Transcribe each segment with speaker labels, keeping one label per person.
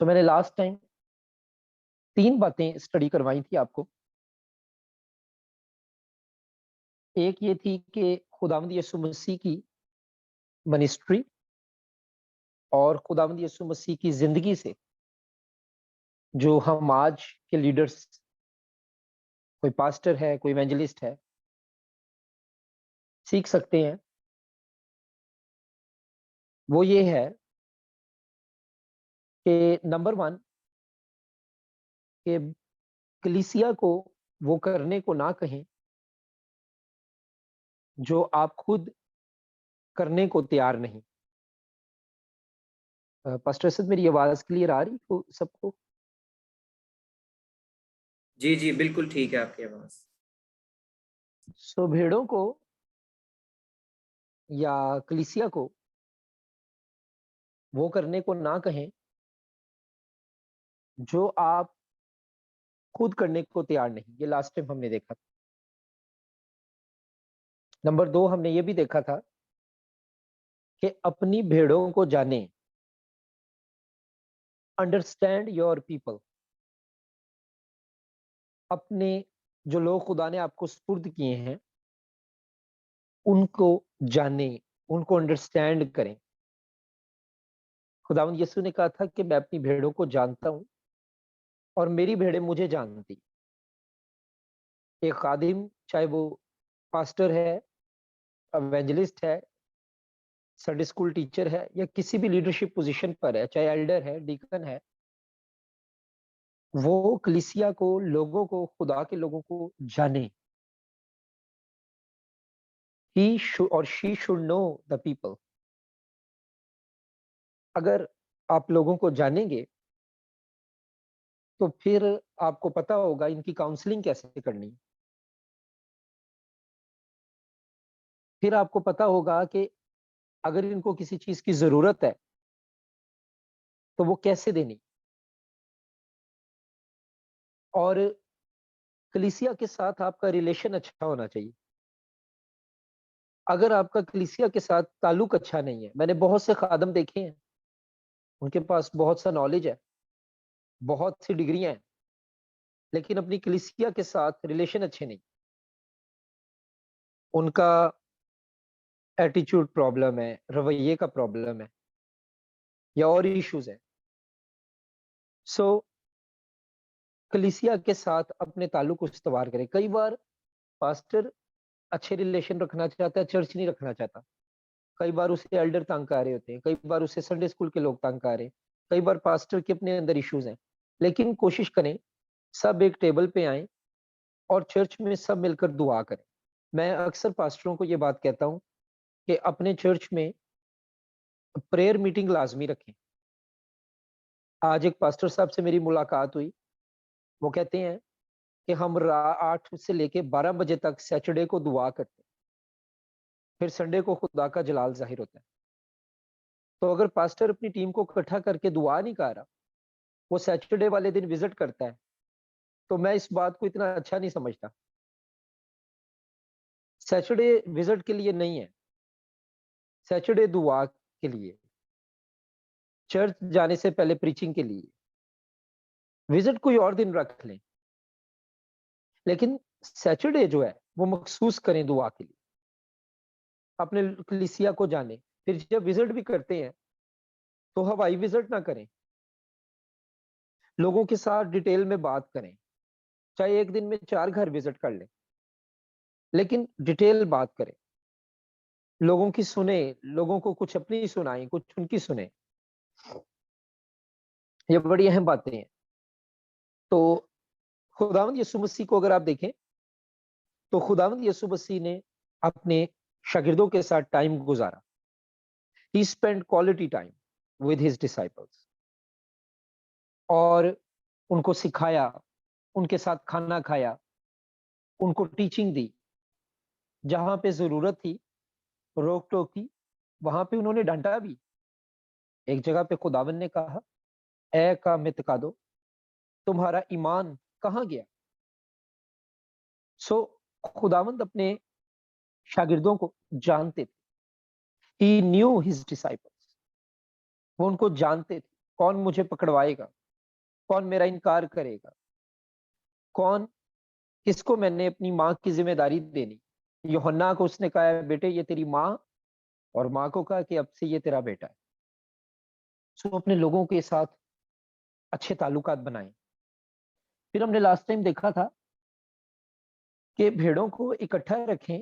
Speaker 1: سو میں نے last time 3 باتیں اسٹڈی کروائی تھی آپ کو. ایک یہ تھی کہ خداوند یسوع مسیح کی منسٹری اور خداوند یسوع مسیح کی زندگی سے جو ہم آج کے لیڈرز، کوئی پاسٹر ہے، کوئی ایونجلسٹ ہے، سیکھ سکتے ہیں. وہ یہ ہے کہ نمبر 1 کہ کلیسیا کو وہ کرنے کو نہ کہیں جو آپ خود کرنے کو تیار نہیں. پاسٹر اسد میری آواز کلیئر آ رہی ہو سب کو؟
Speaker 2: جی جی بالکل ٹھیک ہے آپ کی آواز.
Speaker 1: سو بھیڑوں کو یا کلیسیا کو وہ کرنے کو نہ کہیں جو آپ خود کرنے کو تیار نہیں. یہ لاسٹ ٹائم ہم نے دیکھا تھا. نمبر 2 ہم نے یہ بھی دیکھا تھا کہ اپنی بھیڑوں کو جانیں. Understand your people. اپنے جو لوگ خدا نے آپ کو سپرد کیے ہیں ان کو جانیں، ان کو انڈرسٹینڈ کریں. خداوند یسوع نے کہا تھا کہ میں اپنی بھیڑوں کو جانتا ہوں اور میری بھیڑیں مجھے جانتی. ایک خادم، چاہے وہ پاسٹر ہے، ایونجلسٹ ہے، سنڈے اسکول ٹیچر ہے، یا کسی بھی لیڈرشپ پوزیشن پر ہے، چاہے ایلڈر ہے، ڈیکن ہے، وہ کلیسیا کو، لوگوں کو، خدا کے لوگوں کو جانے. He should or she should know the people. اگر آپ لوگوں کو جانیں گے تو پھر آپ کو پتا ہوگا ان کی کاؤنسلنگ کیسے کرنی ہے. پھر آپ کو پتا ہوگا کہ اگر ان کو کسی چیز کی ضرورت ہے تو وہ کیسے دینی. اور کلیسیا کے ساتھ آپ کا ریلیشن اچھا ہونا چاہیے. اگر آپ کا کلیسیا کے ساتھ تعلق اچھا نہیں ہے، میں نے بہت سے خادم دیکھے ہیں، ان کے پاس بہت سا نالج ہے، بہت سی ڈگریاں ہیں، لیکن اپنی کلیسیا کے ساتھ ریلیشن اچھے نہیں. ان کا ایٹیچیوڈ پرابلم ہے، رویے کا پرابلم ہے، یا اور ایشوز ہیں. سو کلیسیا کے ساتھ اپنے تعلق استوار کریں. کئی بار پاسٹر اچھے ریلیشن رکھنا چاہتا ہے، چرچ نہیں رکھنا چاہتا. کئی بار اسے ایلڈر تنگ آ رہے ہوتے ہیں، کئی بار اسے سنڈے اسکول کے لوگ تنگ آ رہے ہیں، کئی بار پاسٹر کے اپنے اندر ایشوز ہیں. لیکن کوشش کریں سب ایک ٹیبل پہ آئیں اور چرچ میں سب مل کر دعا کریں. میں اکثر پاسٹروں کو یہ بات کہتا ہوں کہ اپنے چرچ میں پریئر میٹنگ لازمی رکھیں. آج ایک پاسٹر صاحب سے میری ملاقات ہوئی، وہ کہتے ہیں کہ ہم 8 سے لے کے 12 بجے تک سیٹرڈے کو دعا کرتے ہیں، پھر سنڈے کو خدا کا جلال ظاہر ہوتا ہے. تو اگر پاسٹر اپنی ٹیم کو اکٹھا کر کے دعا نہیں کر رہا، وہ سیٹرڈے والے دن وزٹ کرتا ہے، تو میں اس بات کو اتنا اچھا نہیں سمجھتا. سیٹرڈے وزٹ کے لیے نہیں ہے، سیٹرڈے دعا کے لیے، چرچ جانے سے پہلے پریچنگ کے لیے. وزٹ کوئی اور دن رکھ لیں، لیکن سیٹرڈے جو ہے وہ مخصوص کریں دعا کے لیے. اپنے کلیسیا کو جانیں. پھر جب وزٹ بھی کرتے ہیں تو ہوائی وزٹ نہ کریں، لوگوں کے ساتھ ڈیٹیل میں بات کریں. چاہے ایک دن میں 4 گھر وزٹ کر لیں، لیکن ڈیٹیل بات کریں، لوگوں کی سنیں، لوگوں کو کچھ اپنی سنائیں، کچھ ان کی سنیں. یہ بڑی اہم باتیں ہیں. تو خداوند یسوع مسیح کو اگر آپ دیکھیں تو خداوند یسوع مسیح نے اپنے شاگردوں کے ساتھ ٹائم گزارا. He spent quality time with his disciples. اور ان کو سکھایا، ان کے ساتھ کھانا کھایا، ان کو ٹیچنگ دی. جہاں پہ ضرورت تھی، روک ٹوک کی، وہاں پہ انہوں نے ڈانٹا بھی. ایک جگہ پہ خداوند نے کہا، اے کام اعتقادو، تمہارا ایمان کہاں گیا؟ سو خداوند اپنے شاگردوں کو جانتے تھے. He knew his disciples. وہ ان کو جانتے تھے. کون مجھے پکڑوائے گا؟ کون میرا انکار کرے گا؟ کون کس کو میں نے اپنی ماں کی ذمہ داری دینی؟ یوحنا کو اس نے کہا بیٹے یہ تیری ماں، اور ماں کو کہا کہ اب سے یہ تیرا بیٹا ہے۔ سو اپنے لوگوں کے ساتھ اچھے تعلقات بنائیں۔ پھر ہم نے لاسٹ ٹائم دیکھا تھا کہ بھیڑوں کو اکٹھا رکھیں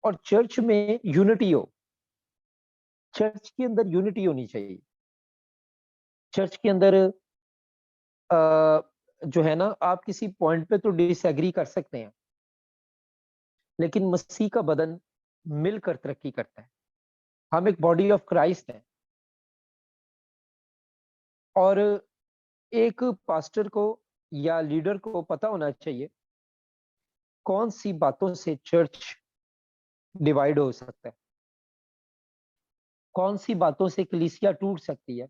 Speaker 1: اور چرچ میں یونٹی ہو، چرچ کے اندر یونٹی ہونی چاہیے۔ چرچ کے اندر جو ہے نا آپ کسی پوائنٹ پہ تو ڈس ایگری کر سکتے ہیں، لیکن مسیح کا بدن مل کر ترقی کرتا ہے۔ ہم ایک باڈی آف کرائسٹ ہیں، اور ایک پاسٹر کو یا لیڈر کو پتا ہونا چاہیے کون سی باتوں سے چرچ ڈیوائیڈ ہو سکتا ہے، کون سی باتوں سے کلیسیا ٹوٹ سکتی ہے،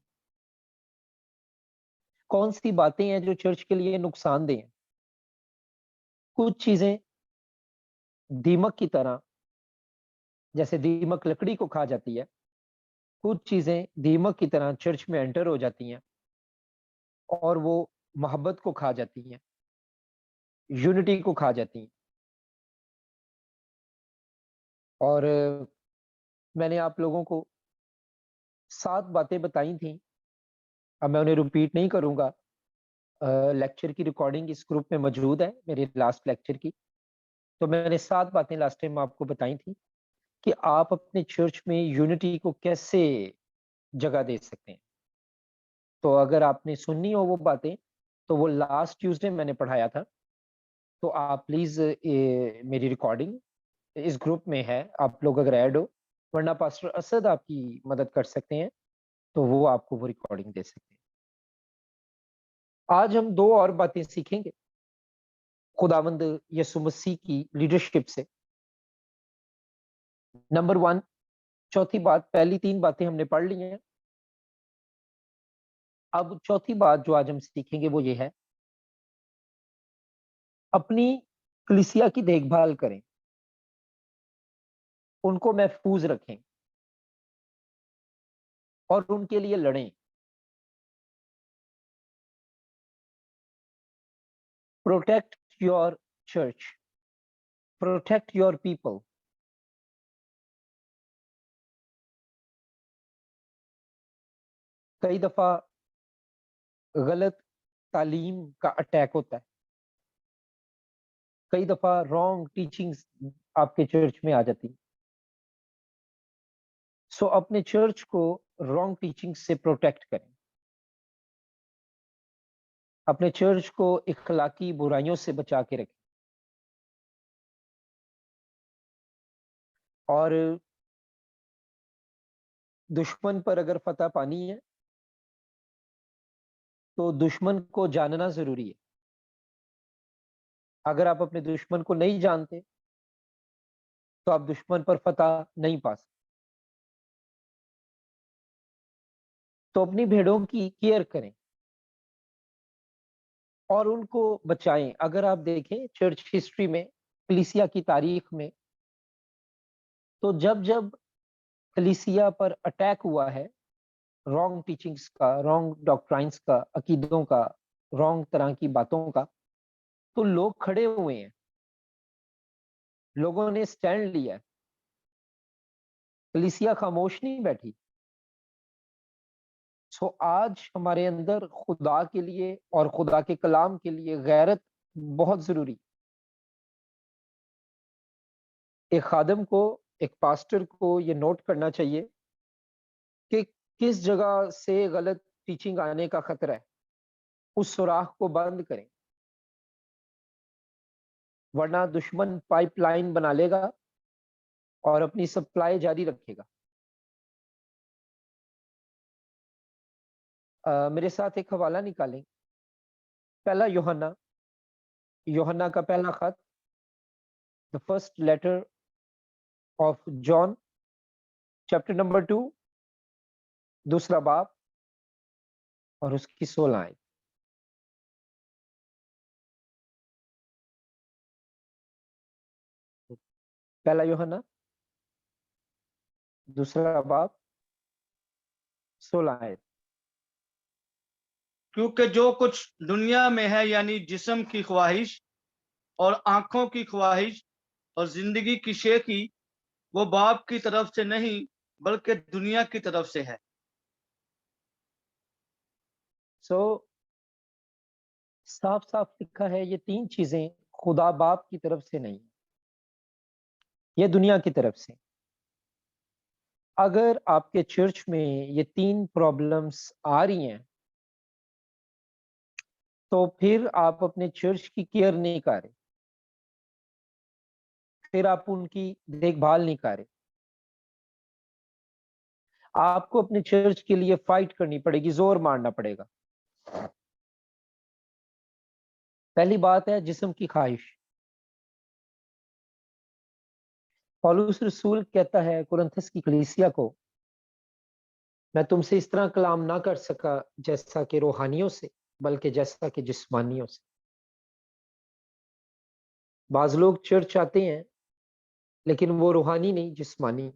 Speaker 1: کون سی باتیں ہیں جو چرچ کے لیے نقصان دہ ہیں۔ کچھ چیزیں دیمک کی طرح، جیسے دیمک لکڑی کو کھا جاتی ہے، کچھ چیزیں دیمک کی طرح چرچ میں انٹر ہو جاتی ہیں اور وہ محبت کو کھا جاتی ہیں، یونٹی کو کھا جاتی ہیں۔ اور میں نے آپ لوگوں کو 7 باتیں بتائی تھیں، اب میں انہیں ریپیٹ نہیں کروں گا۔ لیکچر کی ریکارڈنگ اس گروپ میں موجود ہے، میرے لاسٹ لیکچر کی۔ تو میں نے 7 باتیں لاسٹ ٹائم آپ کو بتائی تھی کہ آپ اپنے چرچ میں یونٹی کو کیسے جگہ دے سکتے ہیں۔ تو اگر آپ نے سننی ہو وہ باتیں تو وہ لاسٹ ٹیوزڈے میں نے پڑھایا تھا، تو آپ پلیز میری ریکارڈنگ اس گروپ میں ہے، آپ لوگ اگر ایڈ ہو، ورنہ پاسٹر اسد آپ کی مدد کر سکتے ہیں تو وہ آپ کو وہ ریکارڈنگ دے سکتے ہیں۔ آج ہم 2 اور باتیں سیکھیں گے خداوند یسوع مسیح کی لیڈرشپ سے۔ نمبر 1، چوتھی بات، پہلی 3 باتیں ہم نے پڑھ لی ہیں، اب چوتھی بات جو آج ہم سیکھیں گے وہ یہ ہے، اپنی کلیسیا کی دیکھ بھال کریں، ان کو محفوظ رکھیں اور ان کے لیے لڑیں۔ Protect your church, protect your people. کئی دفعہ غلط تعلیم کا اٹیک ہوتا ہے، کئی دفعہ رانگ ٹیچنگز آپ کے چرچ میں آ جاتی ہیں۔ سو اپنے چرچ کو رانگ ٹیچنگ سے پروٹیکٹ کریں، اپنے چرچ کو اخلاقی برائیوں سے بچا کے رکھیں، اور دشمن پر اگر فتح پانی ہے تو دشمن کو جاننا ضروری ہے۔ اگر آپ اپنے دشمن کو نہیں جانتے تو آپ دشمن پر فتح نہیں پا سکتے۔ تو اپنی بھیڑوں کی کیئر کریں اور ان کو بچائیں۔ اگر آپ دیکھیں چرچ ہسٹری میں، کلیسیا کی تاریخ میں، تو جب جب کلیسیا پر اٹیک ہوا ہے رانگ ٹیچنگز کا، رانگ ڈاکٹرائنز کا، عقیدوں کا، رانگ طرح کی باتوں کا، تو لوگ کھڑے ہوئے ہیں، لوگوں نے سٹینڈ لیا ہے، کلیسیا خاموش نہیں بیٹھی۔ سو آج ہمارے اندر خدا کے لیے اور خدا کے کلام کے لیے غیرت بہت ضروری۔ ایک خادم کو، ایک پاسٹر کو یہ نوٹ کرنا چاہیے کہ کس جگہ سے غلط ٹیچنگ آنے کا خطرہ ہے، اس سوراخ کو بند کریں، ورنہ دشمن پائپ لائن بنا لے گا اور اپنی سپلائی جاری رکھے گا۔ میرے ساتھ ایک حوالہ نکالیں، پہلا یوحنا کا پہلا خط، the first letter of John, chapter number 2، دوسرا باب اور اس کی 16 آیت۔ پہلا یوحنا دوسرا باب 16 آیت۔
Speaker 3: کیونکہ جو کچھ دنیا میں ہے یعنی جسم کی خواہش اور آنکھوں کی خواہش اور زندگی کی شیخی وہ باپ کی طرف سے نہیں بلکہ دنیا کی طرف سے ہے.
Speaker 1: سو صاف صاف لکھا ہے یہ تین چیزیں خدا باپ کی طرف سے نہیں، یہ دنیا کی طرف سے. اگر آپ کے چرچ میں یہ تین پرابلمز آ رہی ہیں تو پھر آپ اپنے چرچ کی کیئر نہیں کر رہے، پھر آپ ان کی دیکھ بھال نہیں کر رہے. آپ کو اپنے چرچ کے لیے فائٹ کرنی پڑے گی، زور مارنا پڑے گا. پہلی بات ہے جسم کی خواہش. پولس رسول کہتا ہے کرنتھس کی کلیسیا کو، میں تم سے اس طرح کلام نہ کر سکا جیسا کہ روحانیوں سے بلکہ جیسا کہ جسمانیوں سے. بعض لوگ چرچ آتے ہیں لیکن وہ روحانی نہیں، جسمانی.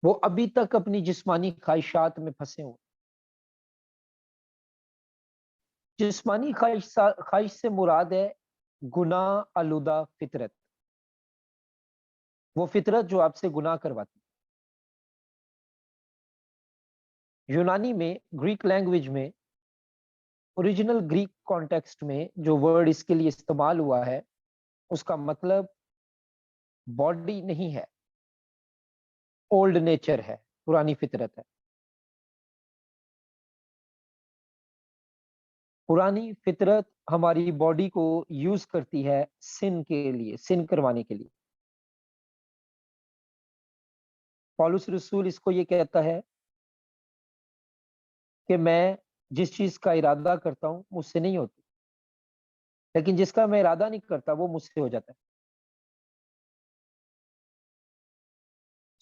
Speaker 1: وہ ابھی تک اپنی جسمانی خواہشات میں پھنسے ہوئے. جسمانی خواہش سے مراد ہے گناہ آلودہ فطرت، وہ فطرت جو آپ سے گناہ کرواتی. یونانی میں، گریک لینگویج میں، اوریجنل گریک کانٹیکسٹ میں جو ورڈ اس کے لیے استعمال ہوا ہے اس کا مطلب باڈی نہیں ہے، اولڈ نیچر ہے، پرانی فطرت ہے. پرانی فطرت ہماری باڈی کو یوز کرتی ہے سن کے لیے، سن کروانے کے لیے. پولس رسول اس کو یہ کہتا ہے کہ میں جس چیز کا ارادہ کرتا ہوں مجھ سے نہیں ہوتی، لیکن جس کا میں ارادہ نہیں کرتا وہ مجھ سے ہو جاتا ہے.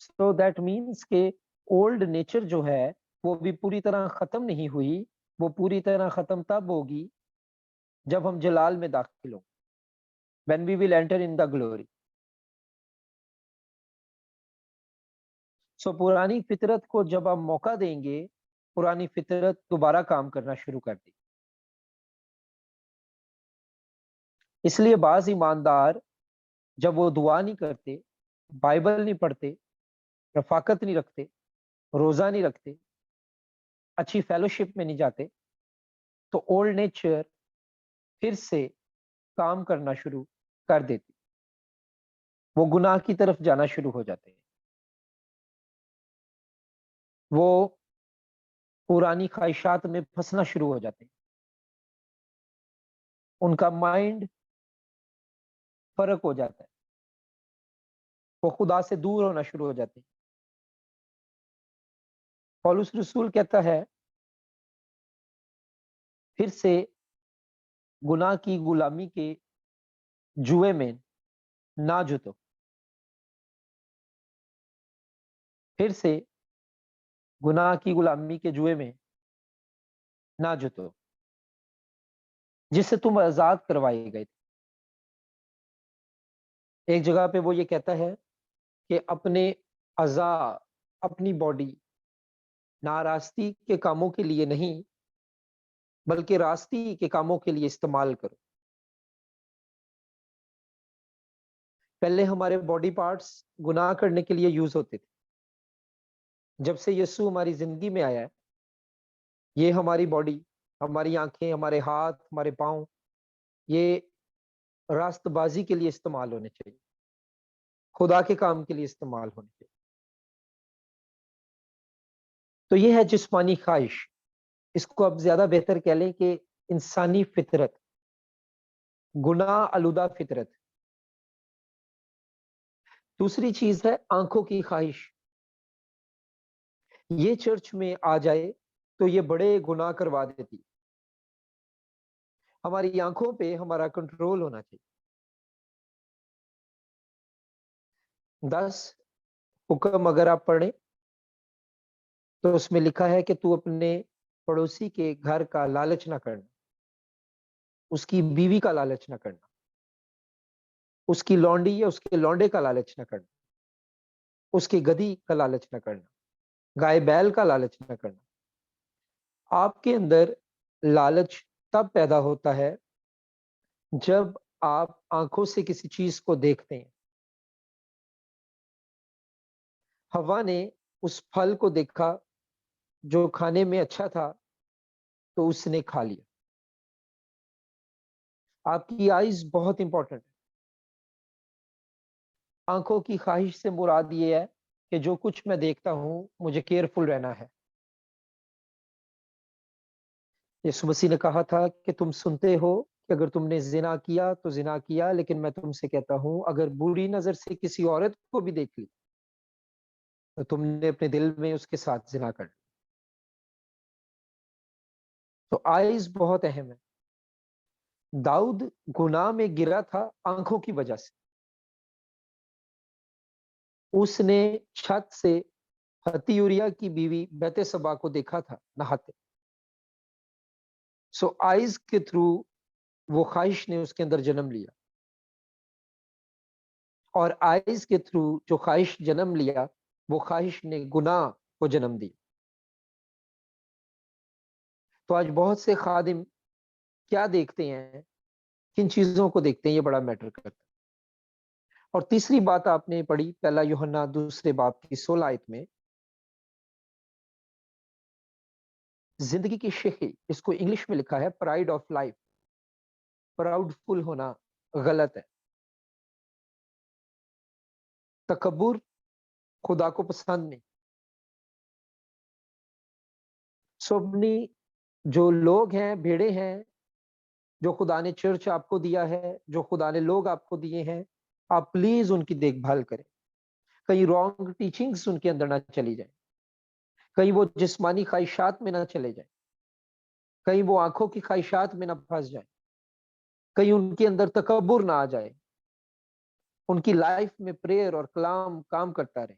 Speaker 1: سو دیٹ مینس کہ اولڈ نیچر جو ہے وہ بھی پوری طرح ختم نہیں ہوئی، وہ پوری طرح ختم تب ہوگی جب ہم جلال میں داخل ہوں، when we will enter in the glory. سو پرانی فطرت کو جب ہم موقع دیں گے پرانی فطرت دوبارہ کام کرنا شروع کر دی. اس لیے بعض ایماندار جب وہ دعا نہیں کرتے، بائبل نہیں پڑھتے، رفاقت نہیں رکھتے، روزہ نہیں رکھتے، اچھی فیلوشپ میں نہیں جاتے، تو اولڈ نیچر پھر سے کام کرنا شروع کر دیتی، وہ گناہ کی طرف جانا شروع ہو جاتے ہیں، وہ پرانی خواہشات میں پھنسنا شروع ہو جاتے ہیں، ان کا مائنڈ فرق ہو جاتا ہے، وہ خدا سے دور ہونا شروع ہو جاتے ہیں. پولس رسول کہتا ہے پھر سے گناہ کی غلامی کے جوئے میں نہ جتو، پھر سے گناہ کی غلامی کے جوئے میں نہ جتو جس سے تم آزاد کروائے گئے تھے. ایک جگہ پہ وہ یہ کہتا ہے کہ اپنے اعضاء، اپنی باڈی ناراستی کے کاموں کے لیے نہیں بلکہ راستی کے کاموں کے لیے استعمال کرو. پہلے ہمارے باڈی پارٹس گناہ کرنے کے لیے یوز ہوتے تھے، جب سے یسوع ہماری زندگی میں آیا ہے یہ ہماری باڈی، ہماری آنکھیں، ہمارے ہاتھ، ہمارے پاؤں یہ راست بازی کے لیے استعمال ہونے چاہیے، خدا کے کام کے لیے استعمال ہونے چاہیے. تو یہ ہے جسمانی خواہش، اس کو اب زیادہ بہتر کہہ لیں کہ انسانی فطرت، گناہ آلودہ فطرت. دوسری چیز ہے آنکھوں کی خواہش. یہ چرچ میں آ جائے تو یہ بڑے گناہ کروا دیتی. ہماری آنکھوں پہ ہمارا کنٹرول ہونا چاہیے. 10 حکم اگر آپ پڑھیں تو اس میں لکھا ہے کہ تو اپنے پڑوسی کے گھر کا لالچ نہ کرنا، اس کی بیوی کا لالچ نہ کرنا، اس کی لونڈی یا اس کے لونڈے کا لالچ نہ کرنا، اس کی گدھی کا لالچ نہ کرنا، گائے بیل کا لالچ نہ کرنا، آپ کے اندر لالچ تب پیدا ہوتا ہے جب آپ آنکھوں سے کسی چیز کو دیکھتے ہیں. حوا نے اس پھل کو دیکھا جو کھانے میں اچھا تھا تو اس نے کھا لیا. آپ کی آئیز بہت امپورٹنٹ ہے. آنکھوں کی خواہش سے مراد یہ ہے کہ جو کچھ میں دیکھتا ہوں مجھے کیئرفل رہنا ہے. یسوع مسیح نے کہا تھا کہ تم سنتے ہو کہ اگر تم نے زنا کیا تو زنا کیا، لیکن میں تم سے کہتا ہوں اگر بری نظر سے کسی عورت کو بھی دیکھ لی تو تم نے اپنے دل میں اس کے ساتھ زنا کر لی. تو آئیز بہت اہم ہے. داؤد گناہ میں گرا تھا آنکھوں کی وجہ سے. اس نے چھت سے حتی یوریا کی بیوی بیت سبا کو دیکھا تھا نہاتے. سو آئیز کے تھرو وہ خواہش نے اس کے اندر جنم لیا، اور آئیز کے تھرو جو خواہش جنم لیا وہ خواہش نے گناہ کو جنم دیا. تو آج بہت سے خادم کیا دیکھتے ہیں، کن چیزوں کو دیکھتے ہیں، یہ بڑا میٹر کرتا ہے. اور تیسری بات آپ نے پڑھی پہلا یوحنا 2 باب کی 16 آیت میں، زندگی کی شیخی، اس کو انگلش میں لکھا ہے پرائڈ آف لائف. پراؤڈ فل ہونا غلط ہے. تکبر خدا کو پسند نہیں. اپنی جو لوگ ہیں، بھیڑے ہیں، جو خدا نے چرچ آپ کو دیا ہے، جو خدا نے لوگ آپ کو دیے ہیں، آپ پلیز ان کی دیکھ بھال کریں. کہیں رانگ ٹیچنگز ان کے اندر نہ چلی جائیں، کہیں وہ جسمانی خواہشات میں نہ چلے جائیں، کہیں وہ آنکھوں کی خواہشات میں نہ پھنس جائیں، کہیں ان کے اندر تکبر نہ آ جائے. ان کی لائف میں پریئر اور کلام کام کرتا رہے.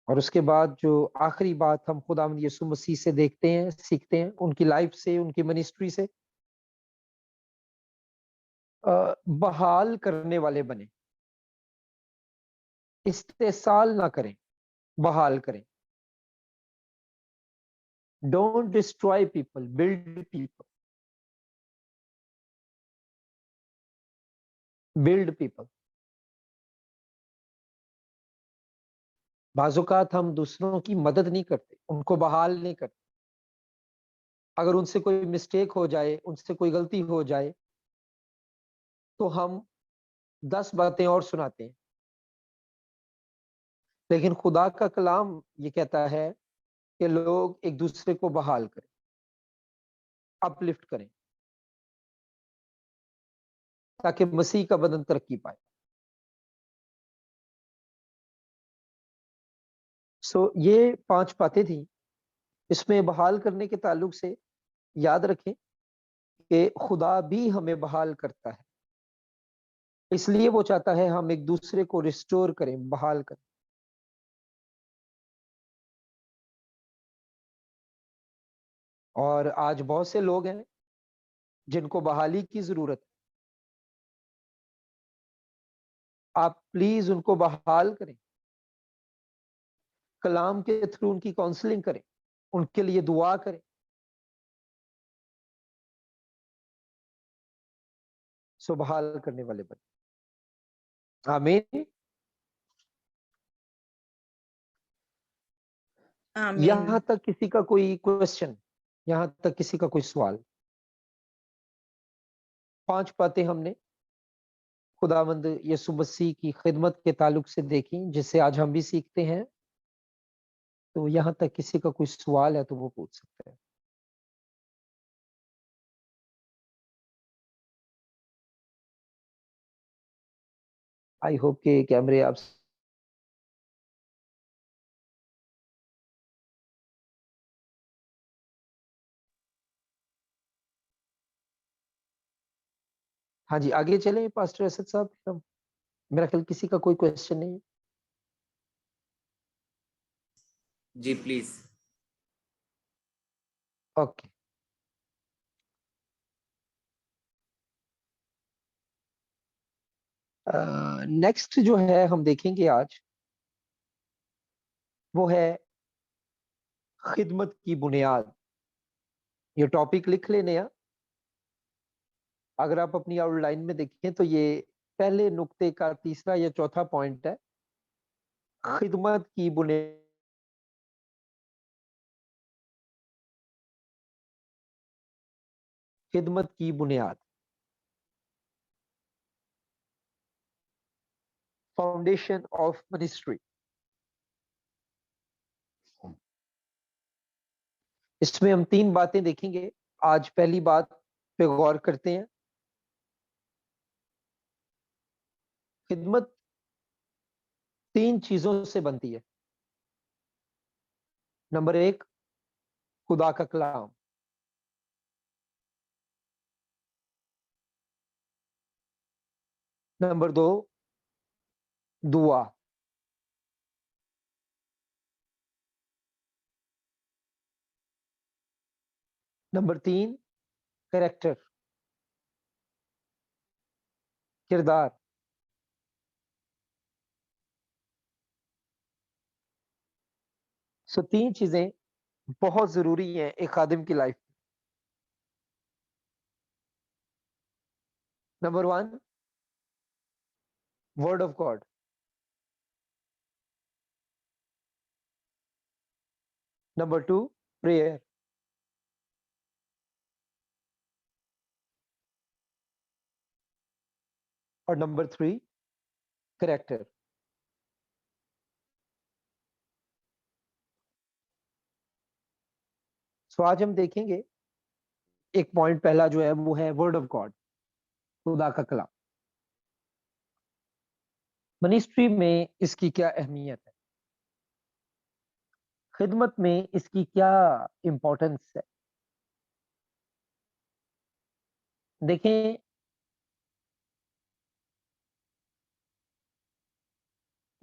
Speaker 1: اور اس کے بعد جو آخری بات ہم خداوند یسوع مسیح سے دیکھتے ہیں، سیکھتے ہیں، ان کی لائف سے، ان کی منسٹری سے، بحال کرنے والے بنے. استحصال نہ کریں، بحال کریں. Don't destroy people, build people. Build people. بعض اوقات ہم دوسروں کی مدد نہیں کرتے، ان کو بحال نہیں کرتے. اگر ان سے کوئی مسٹیک ہو جائے، ان سے کوئی غلطی ہو جائے تو ہم 10 باتیں اور سناتے ہیں. لیکن خدا کا کلام یہ کہتا ہے کہ لوگ ایک دوسرے کو بحال کریں، اپ لفٹ کریں، تاکہ مسیح کا بدن ترقی پائے. یہ 5 باتیں تھیں. اس میں بحال کرنے کے تعلق سے یاد رکھیں کہ خدا بھی ہمیں بحال کرتا ہے، اس لیے وہ چاہتا ہے ہم ایک دوسرے کو ریسٹور کریں، بحال کریں. اور آج بہت سے لوگ ہیں جن کو بحالی کی ضرورت ہے. آپ پلیز ان کو بحال کریں، کلام کے تھرو ان کی کاؤنسلنگ کریں، ان کے لیے دعا کریں. بحال کرنے والے بنے. آمین.
Speaker 4: آمین.
Speaker 1: یہاں تک کسی کا کوئی کوشچن، یہاں تک کسی کا کوئی سوال؟ 5 باتیں ہم نے خداوند یسوع مسیح کی خدمت کے تعلق سے دیکھی، جس سے آج ہم بھی سیکھتے ہیں. تو یہاں تک کسی کا کوئی سوال ہے تو وہ پوچھ سکتے ہیں. آئی ہوپ کہ کیمرے آپ ہاں جی آگے چلیں پاسٹر اسد صاحب. میرا خیال کسی کا کوئی کوشچن نہیں.
Speaker 2: جی پلیز.
Speaker 1: اوکے. نیکسٹ جو ہے ہم دیکھیں گے آج، وہ ہے خدمت کی بنیاد. یہ ٹاپک لکھ لینے ہیں. اگر آپ اپنی آؤٹ لائن میں دیکھیں تو یہ پہلے نقطے کا تیسرا یا چوتھا پوائنٹ ہے. خدمت کی بنیاد. خدمت کی بنیاد. Foundation of ministry. اس میں ہم 3 باتیں دیکھیں گے. آج پہلی بات پہ غور کرتے ہیں. خدمت 3 چیزوں سے بنتی ہے. نمبر 1 خدا کا کلام. نمبر 2 دعا. نمبر 3 کریکٹر، کردار. سو 3 چیزیں بہت ضروری ہیں ایک خادم کی life. Number 1 word of God. Number 2 prayer. اور نمبر 3 کریکٹر. سو آج ہم دیکھیں گے ایک پوائنٹ پہلا جو ہے وہ ہے ورڈ آف گاڈ، خدا کا کلام. منسٹری میں اس کی کیا اہمیت ہے؟ خدمت میں اس کی کیا امپورٹنس ہے؟ دیکھیں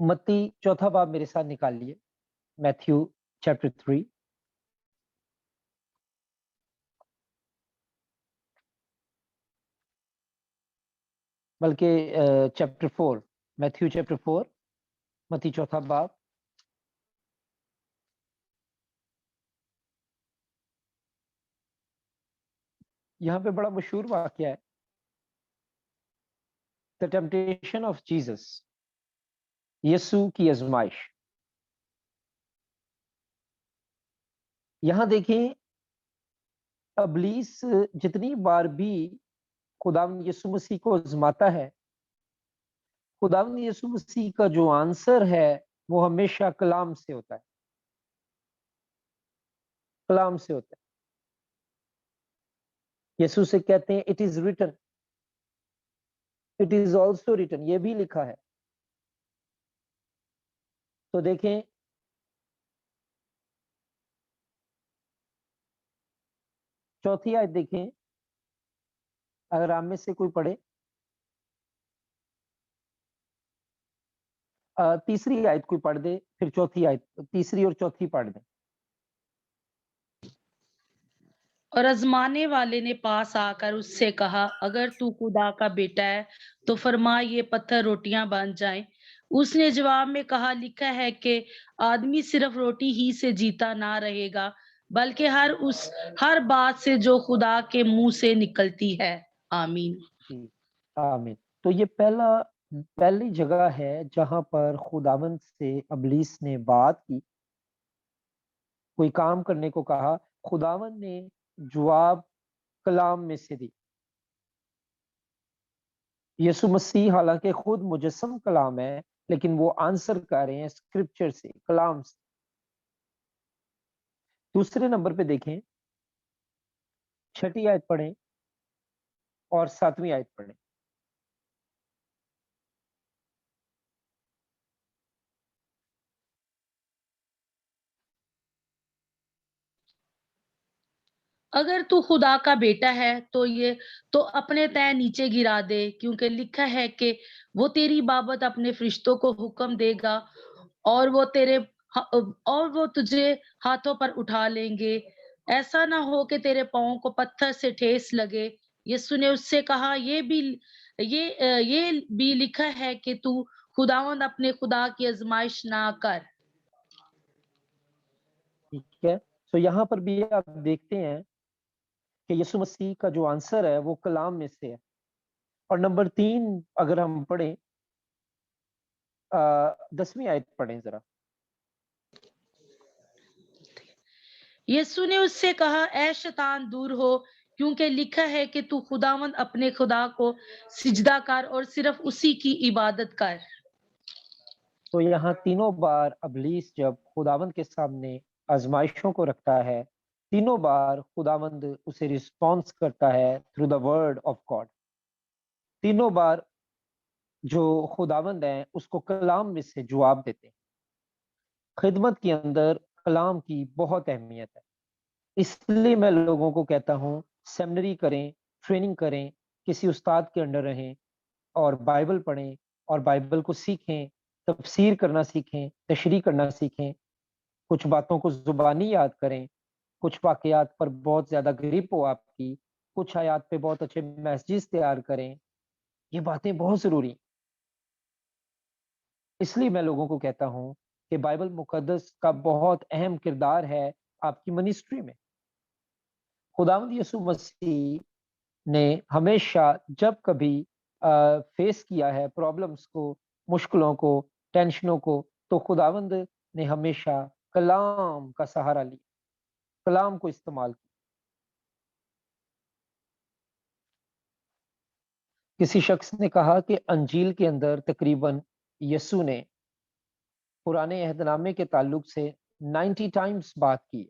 Speaker 1: متی 4 باب میرے ساتھ نکال لیے. Matthew chapter 3. بلکہ چیپٹر 4. میتھیو چیپٹر 4 متی 4 باب. یہاں پہ بڑا مشہور واقعہ ہے. The temptation of Jesus. یسوع کی آزمائش. یہاں دیکھیں ابلیس جتنی بار بھی خداوند یسوع مسیح کو آزماتا ہے، خداوند یسوع مسیح کا جو آنسر ہے وہ ہمیشہ کلام سے ہوتا ہے. کلام سے ہوتا ہے. یسوع سے کہتے ہیں it is written, it is also written, یہ بھی لکھا ہے. تو دیکھیں چوتھی آیت دیکھیں، اگر آپ میں سے کوئی پڑھے. تیسری آیت کوئی پڑھ دے، پھر چوتھی آیت، تیسری اور چوتھی پڑھ دیں.
Speaker 4: اور آزمانے والے نے پاس آ کر اس سے کہا اگر تو خدا کا بیٹا ہے تو فرما یہ پتھر روٹیاں بن جائیں. اس نے جواب میں کہا لکھا ہے کہ آدمی صرف روٹی ہی سے جیتا نہ رہے گا بلکہ ہر بات سے جو خدا کے منہ سے نکلتی ہے. آمین.
Speaker 1: جی آمین. تو یہ پہلی جگہ ہے جہاں پر خداوند سے ابلیس نے بات کی، کوئی کام کرنے کو کہا، خداوند نے جواب کلام میں سے دی. یسوع مسیح حالانکہ خود مجسم کلام ہے لیکن وہ آنسر کر رہے ہیں اسکرپچر سے، کلام سے. دوسرے نمبر پہ دیکھیں 6 آیت پڑھیں اور 7 آیت پڑھیں.
Speaker 4: اگر تو خدا کا بیٹا ہے تو اپنے تین نیچے گرا دے کیونکہ لکھا ہے کہ وہ تیری بابت اپنے فرشتوں کو حکم دے گا اور وہ تجھے ہاتھوں پر اٹھا لیں گے، ایسا نہ ہو کہ تیرے پاؤں کو پتھر سے ٹھیس لگے. یسوع نے اس سے کہا یہ بھی لکھا ہے کہ تو خداوند اپنے خدا کی آزمائش نہ کر.
Speaker 1: ٹھیک ہے. سو یہاں پر بھی آپ دیکھتے ہیں کہ یسوع مسیح کا جو آنسر ہے وہ کلام میں سے ہے. اور نمبر 3 اگر ہم پڑھیں 10ویں آیت پڑھیں ذرا.
Speaker 4: یسوع نے اس سے کہا اے شیطان دور ہو کیونکہ لکھا ہے کہ تو خداوند اپنے خدا کو سجدہ کر اور صرف اسی کی عبادت کر.
Speaker 1: تو یہاں تینوں بار ابلیس جب خداوند کے سامنے آزمائشوں کو رکھتا ہے، تینوں بار خداوند اسے رسپانس کرتا ہے through the word of God. تینوں بار جو خداوند ہیں اس کو کلام میں سے جواب دیتے ہیں. خدمت کے اندر کلام کی بہت اہمیت ہے. اس لیے میں لوگوں کو کہتا ہوں سیمنری کریں، ٹریننگ کریں، کسی استاد کے انڈر رہیں اور بائبل پڑھیں اور بائبل کو سیکھیں، تفسیر کرنا سیکھیں، تشریح کرنا سیکھیں، کچھ باتوں کو زبانی یاد کریں، کچھ واقعات پر بہت زیادہ گرپ ہو آپ کی، کچھ آیات پہ بہت اچھے میسیجز تیار کریں. یہ باتیں بہت ضروری ہیں. اس لیے میں لوگوں کو کہتا ہوں کہ بائبل مقدس کا بہت اہم کردار ہے آپ کی منسٹری میں. خداوند یسوع مسیح نے ہمیشہ جب کبھی فیس کیا ہے پرابلمس کو، مشکلوں کو، ٹینشنوں کو، تو خداوند نے ہمیشہ کلام کا سہارا لیا، کلام کو استعمال کیا. کسی شخص نے کہا کہ انجیل کے اندر تقریباً یسوع نے پرانے عہد نامے کے تعلق سے 90 ٹائمز بات کی.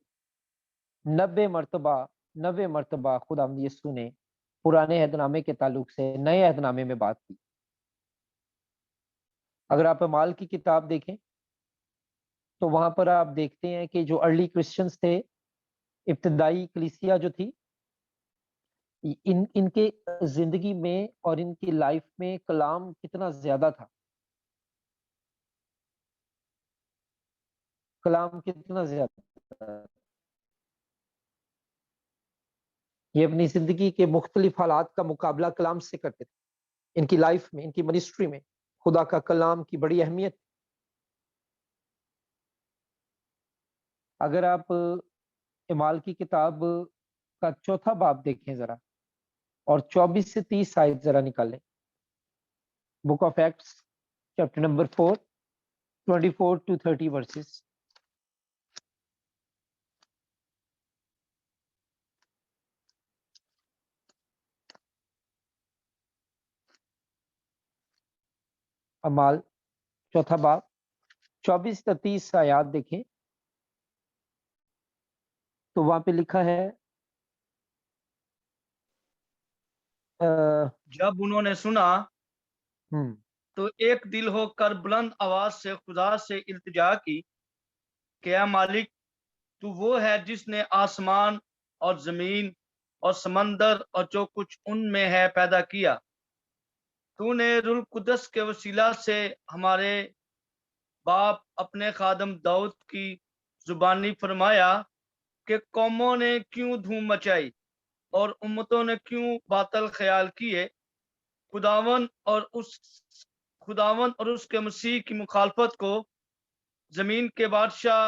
Speaker 1: 90 مرتبہ خداوند یسوع نے پرانے عہد نامے کے تعلق سے نئے عہد نامے میں بات کی. اگر آپ اعمال کی کتاب دیکھیں تو وہاں پر آپ دیکھتے ہیں کہ جو ارلی کرسچنز تھے، ابتدائی کلیسیا جو تھی، ان کے زندگی میں اور ان کی لائف میں کلام کتنا زیادہ تھا. کلام کتنا زیادہ تھا. یہ اپنی زندگی کے مختلف حالات کا مقابلہ کلام سے کرتے تھے. ان کی لائف میں، ان کی منسٹری میں خدا کا کلام کی بڑی اہمیت. اگر آپ اعمال کی کتاب کا 4 باب دیکھیں ذرا اور 24 سے 30 آیت ذرا نکالیں. Book of Acts chapter number 4 24 to 30 verses. اعمال 4 باب 24 سے 30 آیات دیکھیں تو وہاں پہ لکھا ہے
Speaker 3: جب انہوں نے سنا تو ایک دل ہو کر بلند آواز سے خدا سے التجا کی کہ اے مالک تو وہ ہے جس نے آسمان اور زمین اور سمندر اور جو کچھ ان میں ہے پیدا کیا. تو نے روح القدس کے وسیلہ سے ہمارے باپ اپنے خادم داؤد کی زبانی فرمایا کہ قوموں نے کیوں دھوم مچائی اور امتوں نے کیوں باطل خیال کیے. خداون اور اس کے مسیح کی مخالفت کو زمین کے بادشاہ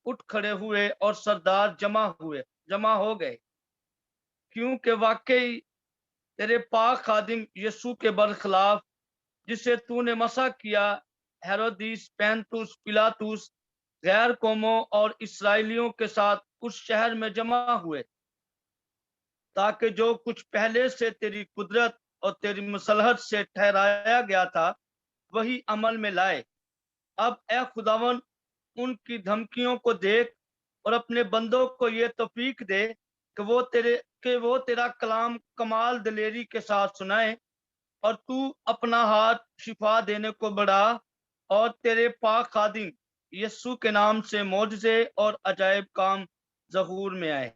Speaker 3: اٹھ کھڑے ہوئے اور سردار جمع ہو گئے، کیونکہ واقعی تیرے پاک خادم یسوع کے برخلاف جسے تو نے مسح کیا، ہیرودیس، پینتوس، پلاطس غیر قوموں اور اسرائیلیوں کے ساتھ اس شہر میں جمع ہوئے تاکہ جو کچھ پہلے سے تیری قدرت اور تیری مصلحت سے ٹھہرایا گیا تھا وہی عمل میں لائے. اب اے خداون ان کی دھمکیوں کو دیکھ اور اپنے بندوں کو یہ توفیق دے کہ وہ تیرا کلام کمال دلیری کے ساتھ سنائے اور تو اپنا ہاتھ شفا دینے کو بڑھا اور تیرے پاک خادم یسوع کے نام سے معجزے اور عجائب کام ظہور میں آئے.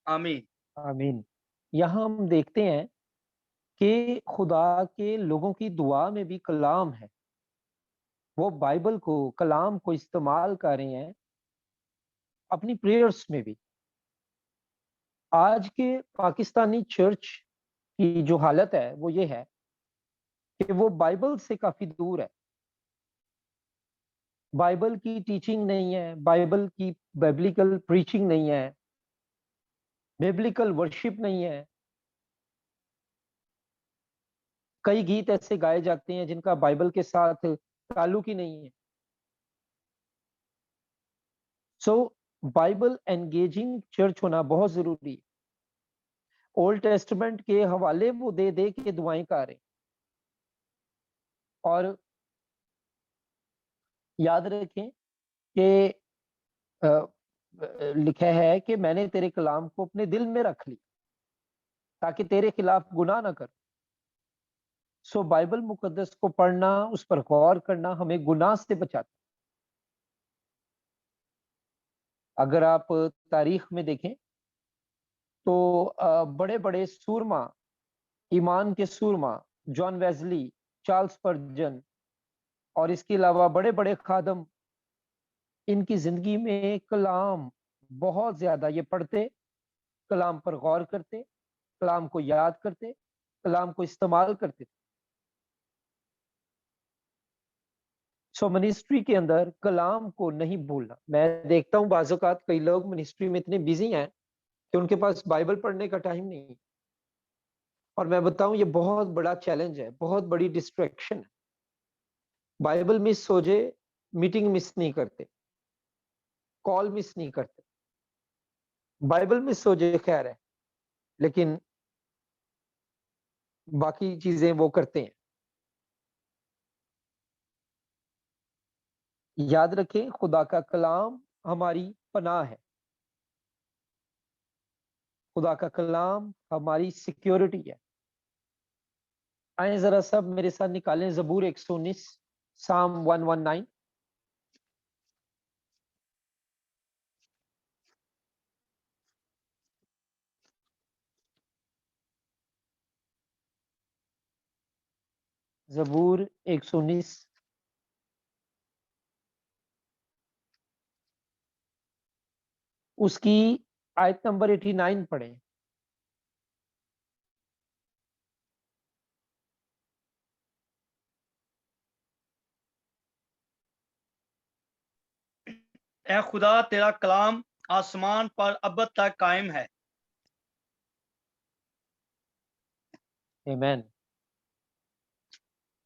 Speaker 3: آمین.
Speaker 1: آمین. یہاں ہم دیکھتے ہیں کہ خدا کے لوگوں کی دعا میں بھی کلام ہے. وہ بائبل کو، کلام کو استعمال کر رہے ہیں اپنی پریئرز میں بھی. آج کے پاکستانی چرچ کی جو حالت ہے وہ یہ ہے کہ وہ بائبل سے کافی دور ہے. بائبل کی ٹیچنگ نہیں ہے، بائبل کی بیبلیکل پریچنگ نہیں ہے، بیبلیکل ورشپ نہیں ہے. کئی گیت ایسے گائے جاتے ہیں جن کا بائبل کے ساتھ تعلق ہی نہیں ہے. سو بائبل انگیجنگ چرچ ہونا بہت ضروری ہے. اولڈ ٹیسٹمنٹ کے حوالے وہ دے دے کے دعائیں کر رہے. اور یاد رکھیں کہ لکھا ہے کہ میں نے تیرے کلام کو اپنے دل میں رکھ لی تاکہ تیرے خلاف گناہ نہ کر. سو بائبل مقدس کو پڑھنا، اس پر غور کرنا ہمیں گناہ سے بچاتا. اگر آپ تاریخ میں دیکھیں تو بڑے بڑے سورما، ایمان کے سورما، جان ویزلی، چارلز پرجن اور اس کے علاوہ بڑے بڑے خادم، ان کی زندگی میں کلام بہت زیادہ یہ پڑھتے، کلام پر غور کرتے، کلام کو یاد کرتے، کلام کو استعمال کرتے. سو منسٹری کے اندر کلام کو نہیں بھولنا. میں دیکھتا ہوں بعض اوقات کئی لوگ منسٹری میں اتنے بیزی ہیں کہ ان کے پاس بائبل پڑھنے کا ٹائم نہیں. اور میں بتاؤں یہ بہت بڑا چیلنج ہے، بہت بڑی ڈسٹریکشن ہے. بائبل مس ہو جائے، میٹنگ مس نہیں کرتے، کال مس نہیں کرتے. بائبل مس ہو جائے خیر ہے، لیکن باقی چیزیں وہ کرتے ہیں. یاد رکھیں خدا کا کلام ہماری پناہ ہے، خدا کا کلام ہماری سیکیورٹی ہے. آئیں ذرا سب میرے ساتھ نکالیں زبور 119، سام 119. زبور 119 اس کی آیت نمبر 89 پڑھیں.
Speaker 3: اے خدا تیرا کلام آسمان پر ابد تک قائم ہے.
Speaker 1: آمین.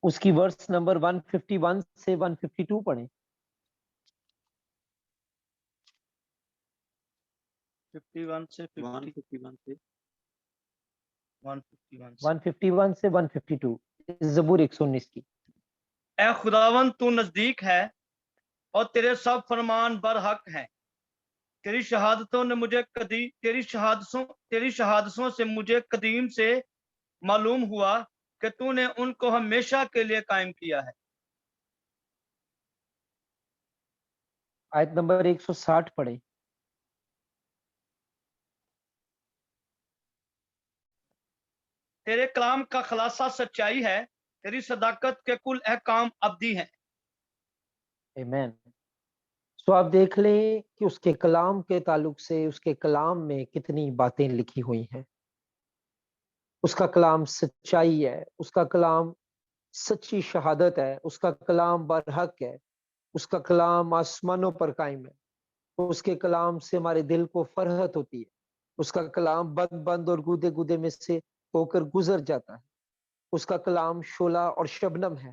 Speaker 1: اس کی ورس نمبر 151 سے 152 پڑھیں.
Speaker 3: 51 سے 151 سے
Speaker 1: 151 سے 152 زبور 119 کی.
Speaker 3: اے خداوند تو نزدیک ہے اور تیرے سب فرمان برحق ہیں. تیری شہادتوں نے مجھے تیری شہادتوں سے مجھے قدیم سے معلوم ہوا کہ تو نے ان کو ہمیشہ کے لیے قائم کیا ہے.
Speaker 1: آیت نمبر 160 پڑھیں.
Speaker 3: تیرے کلام کا خلاصہ سچائی ہے، تیری صداقت کے کل احکام ابدی ہیں.
Speaker 1: آمین. سو آپ دیکھ لیں کہ اس کے کلام کے تعلق سے اس کے کلام میں کتنی باتیں لکھی ہوئی ہیں. اس کا کلام سچائی ہے، اس کا کلام سچی شہادت ہے، اس کا کلام برحق ہے، اس کا کلام آسمانوں پر قائم ہے. اس کے کلام سے ہمارے دل کو فرحت ہوتی ہے. اس کا کلام بند بند اور گودے گودے میں سے ہو کر گزر جاتا ہے. اس کا کلام شعلہ اور شبنم ہے.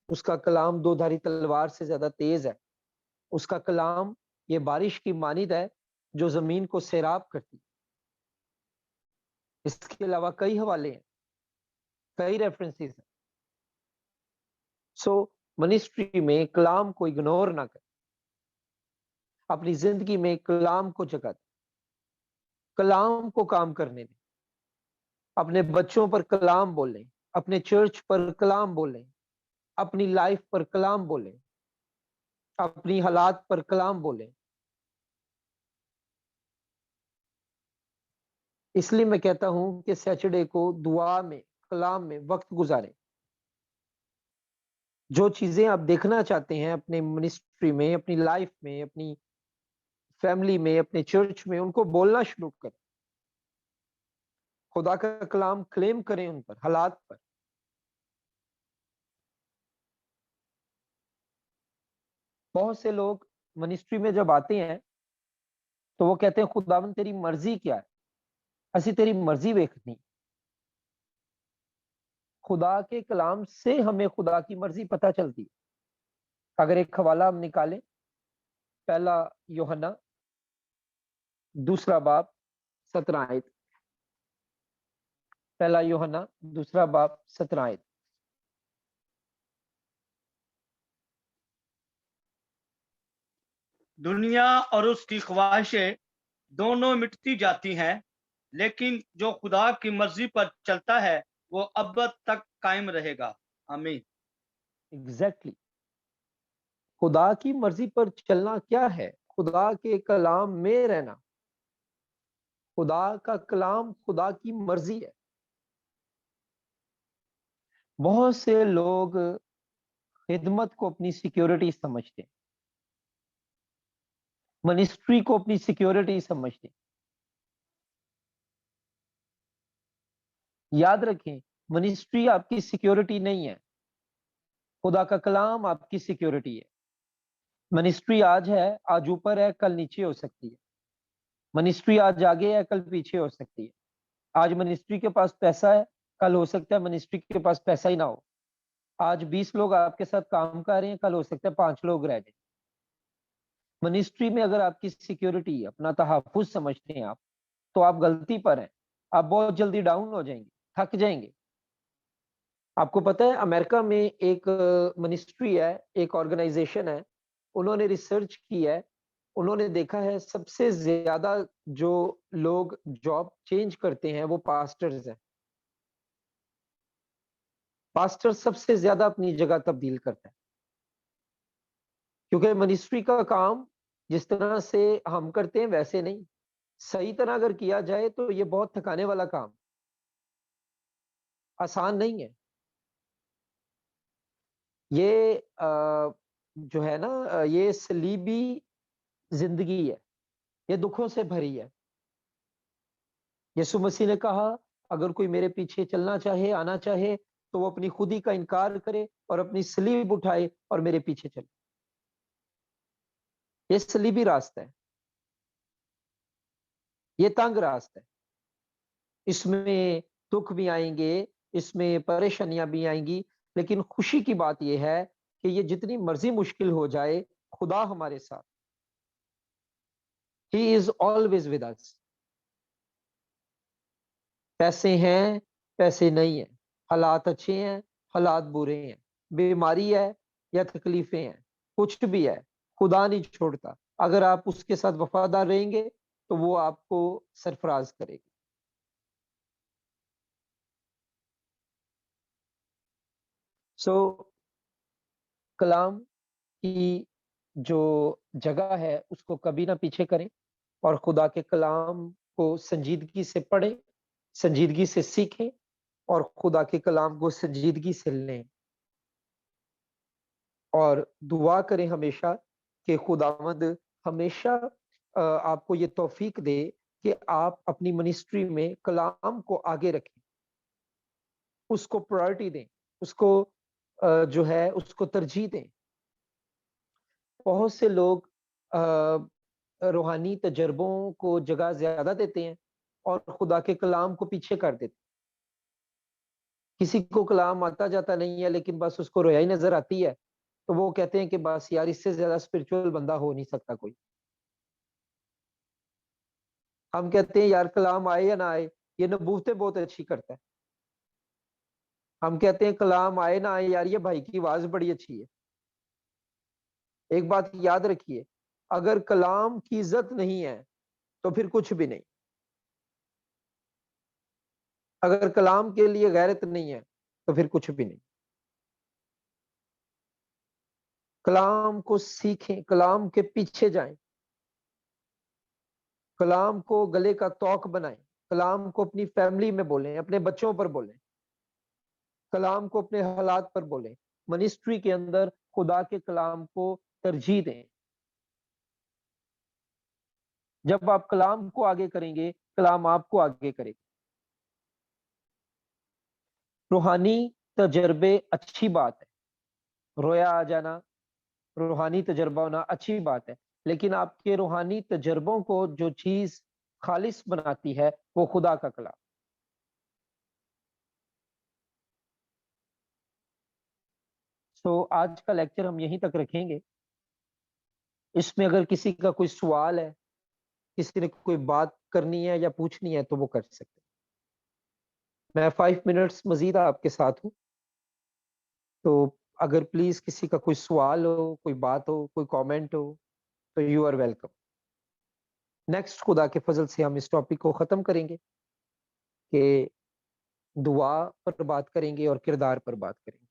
Speaker 1: اس کا کلام دو دھاری تلوار سے زیادہ تیز ہے. اس کا کلام یہ بارش کی مانند ہے جو زمین کو سیراب کرتی. اس کے علاوہ کئی حوالے ہیں، کئی ریفرنسز ہیں. سو منسٹری میں کلام کو اگنور نہ کریں. اپنی زندگی میں کلام کو جگہ دیں، کلام کو کام کرنے دیں. اپنے بچوں پر کلام بولیں، اپنے چرچ پر کلام بولیں، اپنی لائف پر کلام بولیں، اپنی حالات پر کلام بولیں. اس لیے میں کہتا ہوں کہ سیچرڈے کو دعا میں، کلام میں وقت گزاریں. جو چیزیں آپ دیکھنا چاہتے ہیں اپنے منسٹری میں، اپنی لائف میں، اپنی فیملی میں، اپنے چرچ میں، ان کو بولنا شروع کریں. خدا کا کلام کلیم کریں ان پر، حالات پر. بہت سے لوگ منسٹری میں جب آتے ہیں تو وہ کہتے ہیں خداوند تیری مرضی کیا ہے، اسی تیری مرضی ویکھنی۔ خدا کے کلام سے ہمیں خدا کی مرضی پتہ چلتی ہے۔ اگر ایک حوالہ ہم نکالیں، پہلا یوحنا 2 باب 17 آیت، پہلا یوحنا 2 باب 17 آیت۔
Speaker 3: دنیا اور اس کی خواہشیں دونوں مٹتی جاتی ہیں، لیکن جو خدا کی مرضی پر چلتا ہے وہ ابد تک قائم رہے گا۔ آمین۔
Speaker 1: ایگزیکٹلی، خدا کی مرضی پر چلنا کیا ہے؟ خدا کے کلام میں رہنا۔ خدا کا کلام خدا کی مرضی ہے۔ بہت سے لوگ خدمت کو اپنی سیکیورٹی سمجھتے ہیں، منسٹری کو اپنی سیکیورٹی سمجھتے ہیں۔ یاد رکھیں، منسٹری آپ کی سیکیورٹی نہیں ہے، خدا کا کلام آپ کی سیکیورٹی ہے۔ منسٹری آج ہے، آج اوپر ہے، کل نیچے ہو سکتی ہے۔ منسٹری آج آگے ہے، کل پیچھے ہو سکتی ہے۔ آج منسٹری کے پاس پیسہ ہے، کل ہو سکتا ہے منسٹری کے پاس پیسہ ہی نہ ہو۔ آج 20 لوگ آپ کے ساتھ کام کر رہے ہیں، کل ہو سکتا ہے 5 لوگ رہ جائیں۔ منسٹری میں اگر آپ کی سیکیورٹی، اپنا تحفظ سمجھتے ہیں آپ، تو آپ غلطی پر ہیں۔ آپ بہت جلدی ڈاؤن ہو جائیں گے، تھک جائیں گے۔ آپ کو پتہ ہے امریکہ میں ایک منسٹری ہے، ایک آرگنائزیشن ہے، انہوں نے ریسرچ کی ہے، انہوں نے دیکھا ہے سب سے زیادہ جو لوگ جاب چینج کرتے ہیں وہ پاسٹرز ہیں۔ پاسٹر سب سے زیادہ اپنی جگہ تبدیل کرتا ہے، کیونکہ منسٹری کا کام جس طرح سے ہم کرتے ہیں ویسے نہیں، صحیح طرح اگر کیا جائے تو یہ بہت تھکانے والا کام، آسان نہیں ہے۔ یہ جو ہے نا، یہ صلیبی زندگی ہے، یہ دکھوں سے بھری ہے۔ یسوع مسیح نے کہا اگر کوئی میرے پیچھے چلنا چاہے، آنا چاہے، تو وہ اپنی خودی کا انکار کرے اور اپنی صلیب اٹھائے اور میرے پیچھے چلے۔ یہ صلیبی راستہ ہے، یہ تنگ راستہ ہے، اس میں دکھ بھی آئیں گے، اس میں پریشانیاں بھی آئیں گی، لیکن خوشی کی بات یہ ہے کہ یہ جتنی مرضی مشکل ہو جائے، خدا ہمارے ساتھ۔ He is always with us۔ پیسے ہیں، پیسے نہیں ہیں، حالات اچھے ہیں، حالات برے ہیں، بیماری ہے یا تکلیفیں ہیں، کچھ بھی ہے، خدا نہیں چھوڑتا۔ اگر آپ اس کے ساتھ وفادار رہیں گے تو وہ آپ کو سرفراز کرے گا۔ کلام کی جو جگہ ہے اس کو کبھی نہ پیچھے کریں، اور خدا کے کلام کو سنجیدگی سے پڑھیں، سنجیدگی سے سیکھیں، اور خدا کے کلام کو سنجیدگی سے لیں، اور دعا کریں ہمیشہ کہ خداوند ہمیشہ آپ کو یہ توفیق دے کہ آپ اپنی منسٹری میں کلام کو آگے رکھیں، اس کو پرائرٹی دیں، اس کو جو ہے اس کو ترجیح دیں۔ بہت سے لوگ روحانی تجربوں کو جگہ زیادہ دیتے ہیں اور خدا کے کلام کو پیچھے کر دیتے ہیں۔ کسی کو کلام آتا جاتا نہیں ہے لیکن بس اس کو رویائی نظر آتی ہے، تو وہ کہتے ہیں کہ بس یار اس سے زیادہ اسپرچول بندہ ہو نہیں سکتا کوئی۔ ہم کہتے ہیں یار کلام آئے یا نہ آئے، یہ نبوتیں بہت اچھی کرتا ہے۔ ہم کہتے ہیں کلام آئے نہ آئے، یار یہ بھائی کی آواز بڑی اچھی ہے۔ ایک بات یاد رکھیے، اگر کلام کی عزت نہیں ہے تو پھر کچھ بھی نہیں۔ اگر کلام کے لیے غیرت نہیں ہے تو پھر کچھ بھی نہیں۔ کلام کو سیکھیں، کلام کے پیچھے جائیں، کلام کو گلے کا توق بنائیں، کلام کو اپنی فیملی میں بولیں، اپنے بچوں پر بولیں، کلام کو اپنے حالات پر بولیں۔ منسٹری کے اندر خدا کے کلام کو ترجیح دیں۔ جب آپ کلام کو آگے کریں گے، کلام آپ کو آگے کرے گا۔ روحانی تجربے اچھی بات ہے، رویا آ جانا، روحانی تجربہ ہونا اچھی بات ہے، لیکن آپ کے روحانی تجربوں کو جو چیز خالص بناتی ہے وہ خدا کا کلام۔ آج کا لیکچر ہم یہیں تک رکھیں گے۔ اس میں اگر کسی کا کوئی سوال ہے، کسی نے کوئی بات کرنی ہے یا پوچھنی ہے تو وہ کر سکتے۔ میں 5 منٹس مزید آپ کے ساتھ ہوں، تو اگر پلیز کسی کا کوئی سوال ہو، کوئی بات ہو، کوئی کامنٹ ہو تو یو آر ویلکم۔ نیکسٹ خدا کے فضل سے ہم اس ٹاپک کو ختم کریں گے کہ دعا پر بات کریں گے اور کردار پر بات کریں گے۔